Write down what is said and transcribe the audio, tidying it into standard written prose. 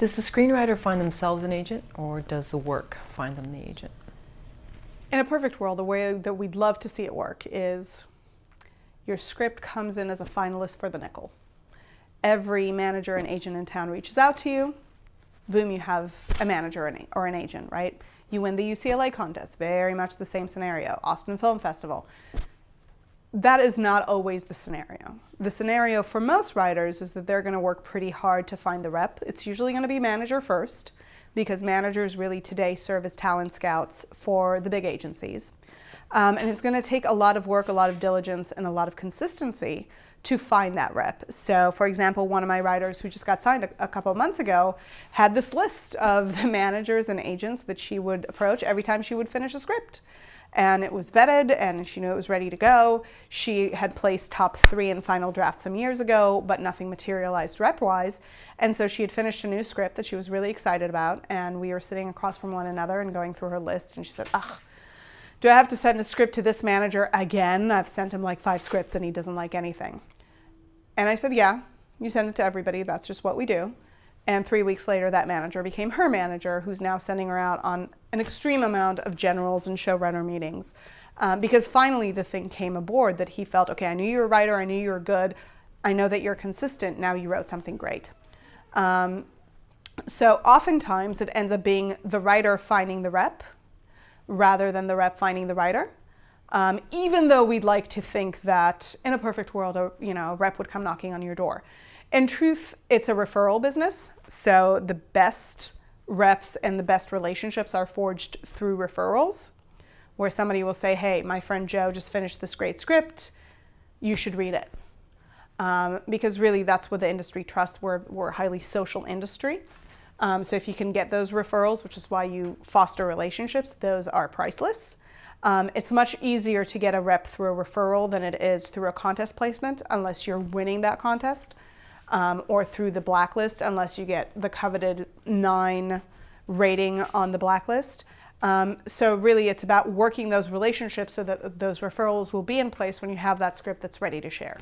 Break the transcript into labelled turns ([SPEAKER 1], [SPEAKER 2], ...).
[SPEAKER 1] Does the screenwriter find themselves an agent, or does the work find them the agent?
[SPEAKER 2] In a perfect world, the way that we'd love to see it work is your script comes in as a finalist for the nickel. Every manager and agent in town reaches out to you. Boom, you have a manager or an agent, right? You win the UCLA contest, very much the same scenario. Austin Film Festival. That is not always the scenario. The scenario for most writers is that they're going to work pretty hard to find the rep. It's usually going to be manager first, because managers really today serve as talent scouts for the big agencies. And it's going to take a lot of work, a lot of diligence, and a lot of consistency to find that rep. So, for example, one of my writers who just got signed a couple of months ago had this list of the managers and agents that she would approach every time she would finish a script. And it was vetted, and she knew it was ready to go. She had placed top 3 in final draft some years ago, but nothing materialized rep-wise. And so she had finished a new script that she was really excited about, and we were sitting across from one another and going through her list, and she said, ugh, do I have to send a script to this manager again? I've sent him like 5 scripts and he doesn't like anything. And I said, yeah, you send it to everybody. That's just what we do. And 3 weeks later, that manager became her manager, who's now sending her out on an extreme amount of generals and showrunner meetings. Because finally the thing came aboard that he felt, okay, I knew you were a writer, I knew you were good, I know that you're consistent, now you wrote something great. So oftentimes it ends up being the writer finding the rep rather than the rep finding the writer. Even though we'd like to think that in a perfect world, a rep would come knocking on your door. In truth, it's a referral business, so the best reps and the best relationships are forged through referrals, where somebody will say, hey, my friend Joe just finished this great script, you should read it. Because really that's what the industry trusts. We're a highly social industry. So if you can get those referrals, which is why you foster relationships, those are priceless. It's much easier to get a rep through a referral than it is through a contest placement, unless you're winning that contest. Or through the blacklist, unless you get the coveted 9 rating on the blacklist. So really it's about working those relationships so that those referrals will be in place when you have that script that's ready to share.